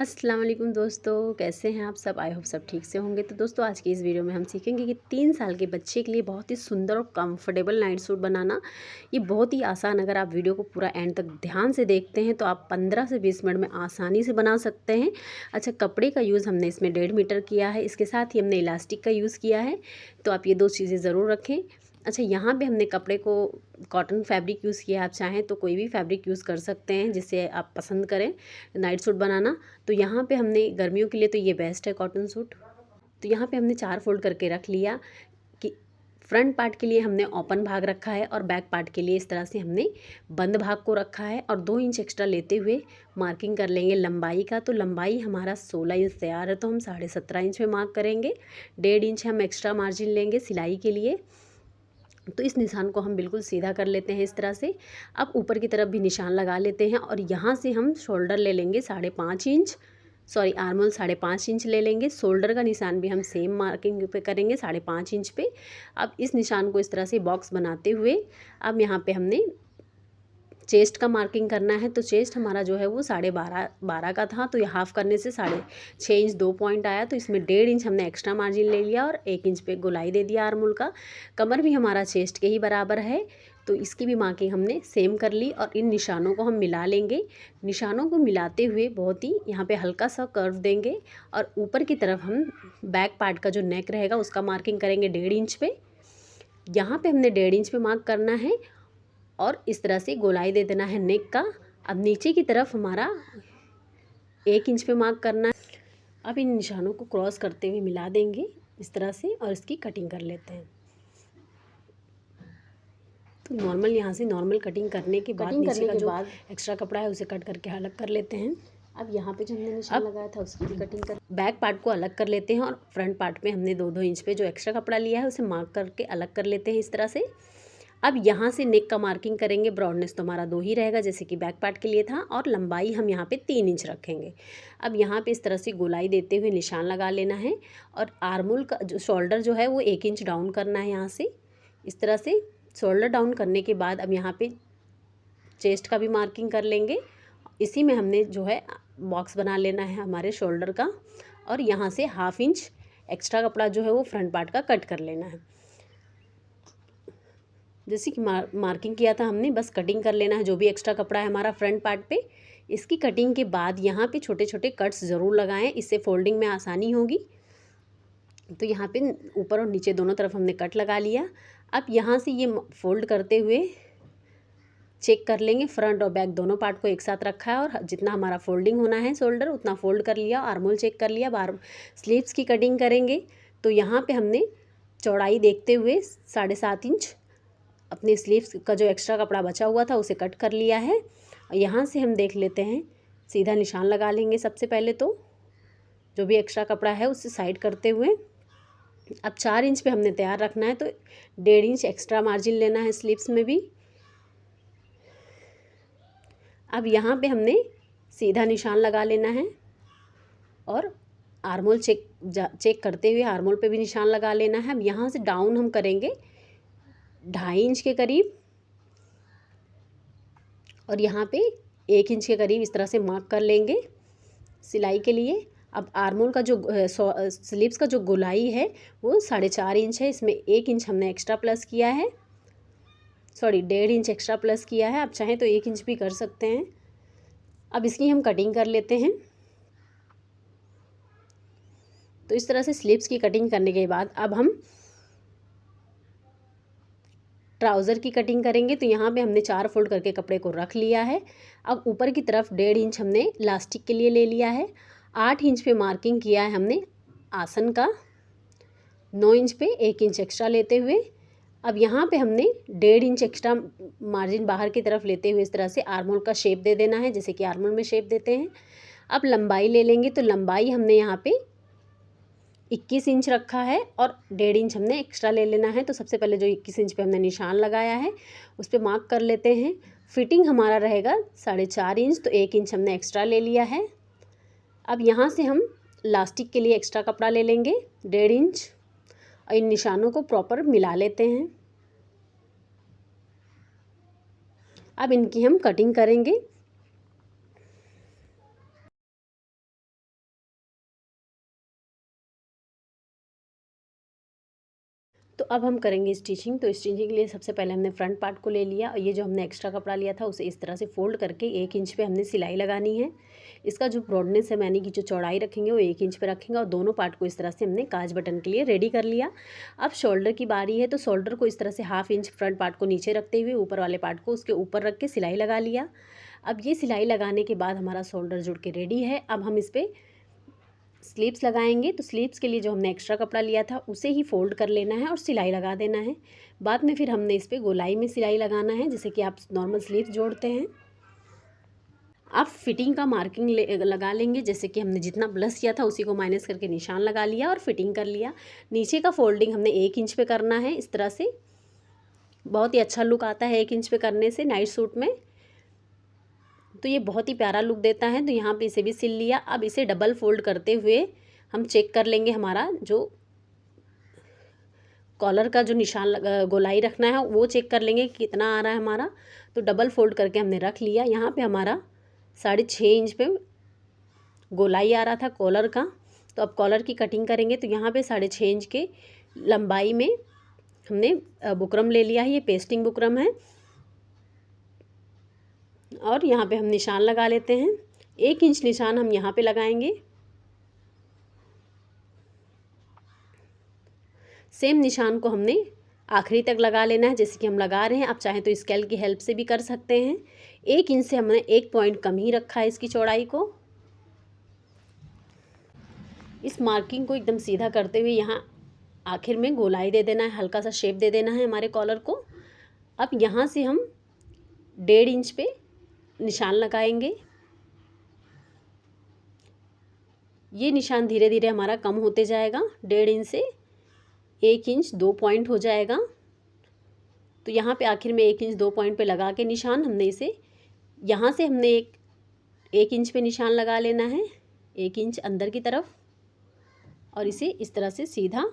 अस्सलाम वालेकुम दोस्तों, कैसे हैं आप सब। आई होप सब ठीक से होंगे। तो दोस्तों आज की इस वीडियो में हम सीखेंगे कि 3 साल के बच्चे के लिए बहुत ही सुंदर और कंफर्टेबल नाइट सूट बनाना। ये बहुत ही आसान, अगर आप वीडियो को पूरा एंड तक ध्यान से देखते हैं तो आप 15 से 20 मिनट में आसानी से बना सकते हैं। अच्छा, कपड़े का यूज़ हमने इसमें 1.5 मीटर किया है। इसके साथ ही हमने इलास्टिक का यूज़ किया है, तो आप ये 2 चीज़ें ज़रूर रखें। अच्छा, यहाँ पे हमने कपड़े को कॉटन फैब्रिक यूज़ किया है। आप चाहें तो कोई भी फैब्रिक यूज़ कर सकते हैं जिससे आप पसंद करें नाइट सूट बनाना। तो यहाँ पे हमने गर्मियों के लिए तो ये बेस्ट है कॉटन सूट। तो यहाँ पे हमने 4 फोल्ड करके रख लिया कि फ्रंट पार्ट के लिए हमने ओपन भाग रखा है और बैक पार्ट के लिए इस तरह से हमने बंद भाग को रखा है। और 2 इंच एक्स्ट्रा लेते हुए मार्किंग कर लेंगे लंबाई का। तो लंबाई हमारा 16 इंच तैयार है, तो हम 17.5 इंच में मार्क करेंगे। 1.5 इंच हम एक्स्ट्रा मार्जिन लेंगे सिलाई के लिए। तो इस निशान को हम बिल्कुल सीधा कर लेते हैं इस तरह से। अब ऊपर की तरफ भी निशान लगा लेते हैं और यहाँ से हम शोल्डर ले लेंगे 5.5 इंच, सॉरी आर्मोल 5.5 इंच ले लेंगे। शोल्डर का निशान भी हम सेम मार्किंग पे करेंगे 5.5 इंच पे। अब इस निशान को इस तरह से बॉक्स बनाते हुए अब यहाँ पे हमने चेस्ट का मार्किंग करना है। तो चेस्ट हमारा जो है वो 12.5 का था, तो ये हाफ़ करने से 6.5 इंच 2 पॉइंट आया। तो इसमें 1.5 इंच हमने एक्स्ट्रा मार्जिन ले लिया और 1 इंच पे गोलाई दे दिया आर्मोल का। कमर भी हमारा चेस्ट के ही बराबर है, तो इसकी भी मार्किंग हमने सेम कर ली। और इन निशानों को हम मिला लेंगे। निशानों को मिलाते हुए बहुत ही यहाँ पे हल्का सा कर्व देंगे और ऊपर की तरफ हम बैक पार्ट का जो नेक रहेगा उसका मार्किंग करेंगे 1.5 इंच पे। यहाँ पे हमने 1.5 इंच पे मार्क करना है और इस तरह से गोलाई दे देना है नेक का। अब नीचे की तरफ हमारा 1 इंच पे मार्क करना है। अब इन निशानों को क्रॉस करते हुए मिला देंगे इस तरह से और इसकी कटिंग कर लेते हैं। तो नॉर्मल यहाँ से नॉर्मल कटिंग करने के बाद नीचे का जो एक्स्ट्रा कपड़ा है उसे कट करके अलग कर लेते हैं। अब यहाँ पे जो हमने निशान लगाया था उसकी भी कटिंग कर बैक पार्ट को अलग कर लेते हैं और फ्रंट पार्ट में हमने 2-2 इंच पे जो एक्स्ट्रा कपड़ा लिया है उसे मार्क करके अलग कर लेते हैं इस तरह से। अब यहाँ से नेक का मार्किंग करेंगे। ब्रॉडनेस तो हमारा 2 ही रहेगा जैसे कि बैक पार्ट के लिए था, और लंबाई हम यहाँ पे 3 इंच रखेंगे। अब यहाँ पे इस तरह से गोलाई देते हुए निशान लगा लेना है और आर्मोल का जो शोल्डर जो है वो 1 इंच डाउन करना है। यहाँ से इस तरह से शोल्डर डाउन करने के बाद अब यहाँ पे चेस्ट का भी मार्किंग कर लेंगे। इसी में हमने जो है बॉक्स बना लेना है हमारे शोल्डर का, और यहाँ से 1/2 इंच एक्स्ट्रा कपड़ा जो है वो फ्रंट पार्ट का कट कर लेना है। जैसे कि मार्किंग किया था हमने, बस कटिंग कर लेना है जो भी एक्स्ट्रा कपड़ा है हमारा फ्रंट पार्ट पे। इसकी कटिंग के बाद यहाँ पे छोटे छोटे कट्स ज़रूर लगाएं, इससे फोल्डिंग में आसानी होगी। तो यहाँ पे ऊपर और नीचे दोनों तरफ हमने कट लगा लिया। अब यहाँ से ये फोल्ड करते हुए चेक कर लेंगे। फ्रंट और बैक दोनों पार्ट को एक साथ रखा है और जितना हमारा फोल्डिंग होना है शोल्डर उतना फोल्ड कर लिया। आर्मोल चेक कर लिया। अब स्लीव्स की कटिंग करेंगे। तो यहाँ पे हमने चौड़ाई देखते हुए 7.5 इंच अपने स्लीव्स का जो एक्स्ट्रा कपड़ा बचा हुआ था उसे कट कर लिया है। और यहाँ से हम देख लेते हैं, सीधा निशान लगा लेंगे सबसे पहले। तो जो भी एक्स्ट्रा कपड़ा है उसे साइड करते हुए अब 4 इंच पे हमने तैयार रखना है, तो 1.5 इंच एक्स्ट्रा मार्जिन लेना है स्लीव्स में भी। अब यहाँ पे हमने सीधा निशान लगा लेना है और आर्मोल चेक करते हुए आर्मोल पे भी निशान लगा लेना है। अब यहाँ से डाउन हम करेंगे 2.5 इंच के करीब और यहाँ पे 1 इंच के करीब इस तरह से मार्क कर लेंगे सिलाई के लिए। अब आर्मोल का जो स्लीव्स का जो गोलाई है वो 4.5 इंच है। इसमें 1 इंच हमने एक्स्ट्रा प्लस किया है, सॉरी 1.5 इंच एक्स्ट्रा प्लस किया है। आप चाहें तो 1 इंच भी कर सकते हैं। अब इसकी हम कटिंग कर लेते हैं। तो इस तरह से स्लीव्स की कटिंग करने के बाद अब हम ट्राउज़र की कटिंग करेंगे। तो यहाँ पे हमने 4 फोल्ड करके कपड़े को रख लिया है। अब ऊपर की तरफ 1.5 इंच हमने इलास्टिक के लिए ले लिया है। 8 इंच पे मार्किंग किया है हमने आसन का। 9 इंच पे 1 इंच एक्स्ट्रा लेते हुए अब यहाँ पे हमने 1.5 इंच एक्स्ट्रा मार्जिन बाहर की तरफ लेते हुए इस तरह से आर्मोल का शेप दे देना है, जैसे कि आर्मोल में शेप देते हैं। अब लंबाई ले लेंगे। तो लंबाई हमने यहाँ पे 21 इंच रखा है और 1.5 इंच हमने एक्स्ट्रा ले लेना है। तो सबसे पहले जो 21 इंच पे हमने निशान लगाया है उस पर मार्क कर लेते हैं। फिटिंग हमारा रहेगा 4.5 इंच, तो 1 इंच हमने एक्स्ट्रा ले लिया है। अब यहाँ से हम लास्टिक के लिए एक्स्ट्रा कपड़ा ले लेंगे 1.5 इंच और इन निशानों को प्रॉपर मिला लेते हैं। अब इनकी हम कटिंग करेंगे। तो अब हम करेंगे स्टिचिंग। तो स्टिचिंग के लिए सबसे पहले हमने फ्रंट पार्ट को ले लिया और ये जो हमने एक्स्ट्रा कपड़ा लिया था उसे इस तरह से फोल्ड करके 1 इंच पे हमने सिलाई लगानी है। इसका जो ब्रॉडनेस है यानी कि जो चौड़ाई रखेंगे वो 1 इंच पे रखेंगे और दोनों पार्ट को इस तरह से हमने काज बटन के लिए रेडी कर लिया। अब शोल्डर की बारी है, तो शोल्डर को इस तरह से 1/2 इंच फ्रंट पार्ट को नीचे रखते हुए ऊपर वाले पार्ट को उसके ऊपर रख के सिलाई लगा लिया। अब ये सिलाई लगाने के बाद हमारा शोल्डर जुड़ के रेडी है। अब हम इस पर स्लीव्स लगाएंगे। तो स्लीव्स के लिए जो हमने एक्स्ट्रा कपड़ा लिया था उसे ही फोल्ड कर लेना है और सिलाई लगा देना है। बाद में फिर हमने इस पर गोलाई में सिलाई लगाना है, जैसे कि आप नॉर्मल स्लीव्स जोड़ते हैं। आप फिटिंग का मार्किंग लगा लेंगे, जैसे कि हमने जितना प्लस किया था उसी को माइनस करके निशान लगा लिया और फिटिंग कर लिया। नीचे का फोल्डिंग हमने 1 इंच पे करना है। इस तरह से बहुत ही अच्छा लुक आता है 1 इंच पे करने से नाइट सूट में, तो ये बहुत ही प्यारा लुक देता है। तो यहाँ पे इसे भी सिल लिया। अब इसे डबल फोल्ड करते हुए हम चेक कर लेंगे हमारा जो कॉलर का जो निशान गोलाई रखना है वो चेक कर लेंगे कि कितना आ रहा है हमारा। तो डबल फोल्ड करके हमने रख लिया। यहाँ पे हमारा 6.5 इंच पे गोलाई आ रहा था कॉलर का। तो अब कॉलर की कटिंग करेंगे। तो यहाँ पे 6.5 इंच के लंबाई में हमने बुकरम ले लिया है, ये पेस्टिंग बुकरम है। और यहाँ पे हम निशान लगा लेते हैं। 1 इंच निशान हम यहाँ पे लगाएंगे। सेम निशान को हमने आखिरी तक लगा लेना है, जैसे कि हम लगा रहे हैं। आप चाहें तो स्केल की हेल्प से भी कर सकते हैं। 1 इंच से हमने 1 पॉइंट कम ही रखा है इसकी चौड़ाई को। इस मार्किंग को एकदम सीधा करते हुए यहाँ आखिर में गोलाई दे देना है, हल्का सा शेप दे देना है हमारे कॉलर को। अब यहाँ से हम 1.5 इंच पे निशान लगाएंगे। ये निशान धीरे धीरे हमारा कम होते जाएगा। 1.5 इंच से 1 इंच 2 पॉइंट हो जाएगा। तो यहाँ पे आखिर में 1 इंच 2 पॉइंट पे लगा के निशान हमने इसे यहाँ से हमने एक इंच पे निशान लगा लेना है, 1 इंच अंदर की तरफ, और इसे इस तरह से सीधा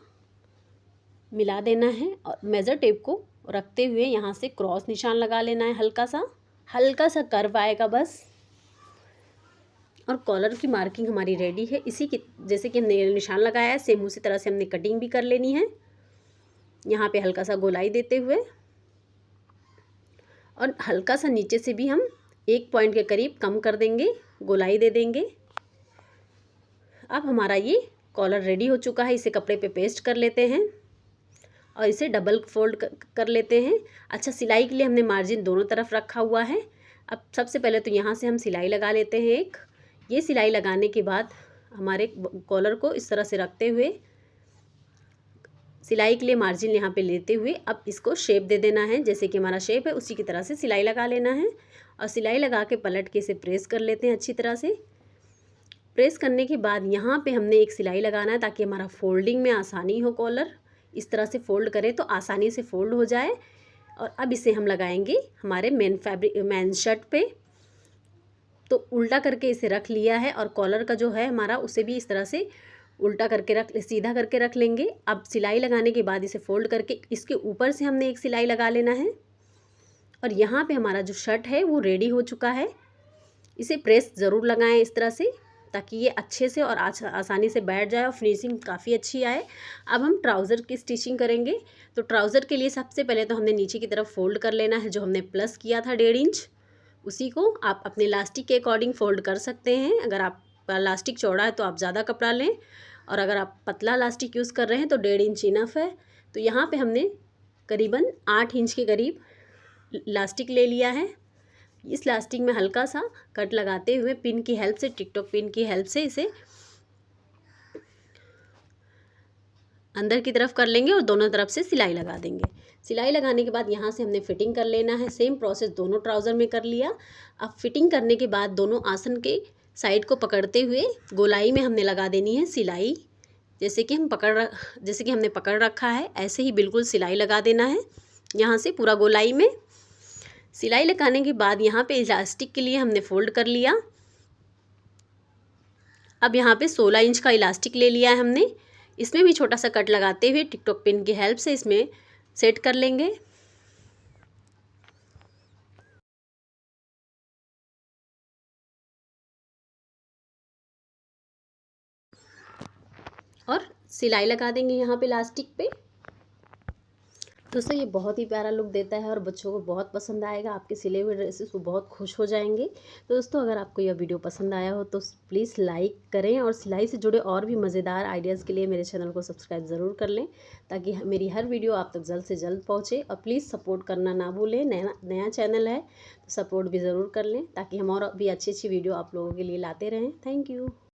मिला देना है। और मेज़र टेप को रखते हुए यहाँ से क्रॉस निशान लगा लेना है, हल्का सा कर्व आएगा बस। और कॉलर की मार्किंग हमारी रेडी है। इसी की जैसे कि हमने निशान लगाया है सेम उसी तरह से हमने कटिंग भी कर लेनी है। यहाँ पे हल्का सा गोलाई देते हुए और हल्का सा नीचे से भी हम 1 पॉइंट के करीब कम कर देंगे, गोलाई दे देंगे। अब हमारा ये कॉलर रेडी हो चुका है। इसे कपड़े पे पेस्ट कर लेते हैं और इसे डबल फोल्ड कर लेते हैं। अच्छा, सिलाई के लिए हमने मार्जिन दोनों तरफ रखा हुआ है। अब सबसे पहले तो यहाँ से हम सिलाई लगा लेते हैं एक। ये सिलाई लगाने के बाद हमारे कॉलर को इस तरह से रखते हुए सिलाई के लिए मार्जिन यहाँ पे लेते हुए अब इसको शेप दे देना है, जैसे कि हमारा शेप है उसी की तरह से सिलाई लगा लेना है। और सिलाई लगा के पलट के इसे प्रेस कर लेते हैं अच्छी तरह से। प्रेस करने के बाद यहाँ पे हमने एक सिलाई लगाना है ताकि हमारा फोल्डिंग में आसानी हो। कॉलर इस तरह से फोल्ड करें तो आसानी से फोल्ड हो जाए। और अब इसे हम लगाएंगे हमारे मेन शर्ट पे। तो उल्टा करके इसे रख लिया है और कॉलर का जो है हमारा उसे भी इस तरह से उल्टा करके सीधा करके रख लेंगे। अब सिलाई लगाने के बाद इसे फोल्ड करके इसके ऊपर से हमने एक सिलाई लगा लेना है। और यहाँ पे हमारा जो शर्ट है वो रेडी हो चुका है। इसे प्रेस ज़रूर लगाएं इस तरह से ताकि ये अच्छे से और आसानी से बैठ जाए और फिनिशिंग काफ़ी अच्छी आए। अब हम ट्राउज़र की स्टिचिंग करेंगे। तो ट्राउज़र के लिए सबसे पहले तो हमने नीचे की तरफ फोल्ड कर लेना है, जो हमने प्लस किया था 1.5 इंच, उसी को आप अपने इलास्टिक के अकॉर्डिंग फोल्ड कर सकते हैं। अगर आपका इलास्टिक चौड़ा है तो आप ज़्यादा कपड़ा लें, और अगर आप पतला इलास्टिक यूज़ कर रहे हैं तो 1.5 इंच इनफ है। तो यहाँ पे हमने करीबन 8 इंच के करीब इलास्टिक ले लिया है। इस इलास्टिक में हल्का सा कट लगाते हुए पिन की हेल्प से, टिकटॉक पिन की हेल्प से इसे अंदर की तरफ कर लेंगे और दोनों तरफ से सिलाई लगा देंगे। सिलाई लगाने के बाद यहाँ से हमने फिटिंग कर लेना है। सेम प्रोसेस दोनों ट्राउज़र में कर लिया। अब फिटिंग करने के बाद दोनों आसन के साइड को पकड़ते हुए गोलाई में हमने लगा देनी है सिलाई। जैसे कि हमने पकड़ रखा है ऐसे ही बिल्कुल सिलाई लगा देना है। यहाँ से पूरा गोलाई में सिलाई लगाने के बाद यहाँ पे इलास्टिक के लिए हमने फोल्ड कर लिया। अब यहाँ पे 16 इंच का इलास्टिक ले लिया है हमने। इसमें भी छोटा सा कट लगाते हुए टिकटॉक पिन की हेल्प से इसमें सेट कर लेंगे। और सिलाई लगा देंगे यहाँ पे इलास्टिक पे। दोस्तों ये बहुत ही प्यारा लुक देता है और बच्चों को बहुत पसंद आएगा। आपके सिले हुए ड्रेसेस वो बहुत खुश हो जाएंगे। तो दोस्तों अगर आपको यह वीडियो पसंद आया हो तो प्लीज़ लाइक करें और सिलाई से जुड़े और भी मज़ेदार आइडियाज़ के लिए मेरे चैनल को सब्सक्राइब ज़रूर कर लें, ताकि मेरी हर वीडियो आप तक जल्द से जल्द पहुँचे। और प्लीज़ सपोर्ट करना ना भूलें। नया नया चैनल है तो सपोर्ट भी ज़रूर कर लें, ताकि हम और भी अच्छी अच्छी वीडियो आप लोगों के लिए लाते रहें। Thank you.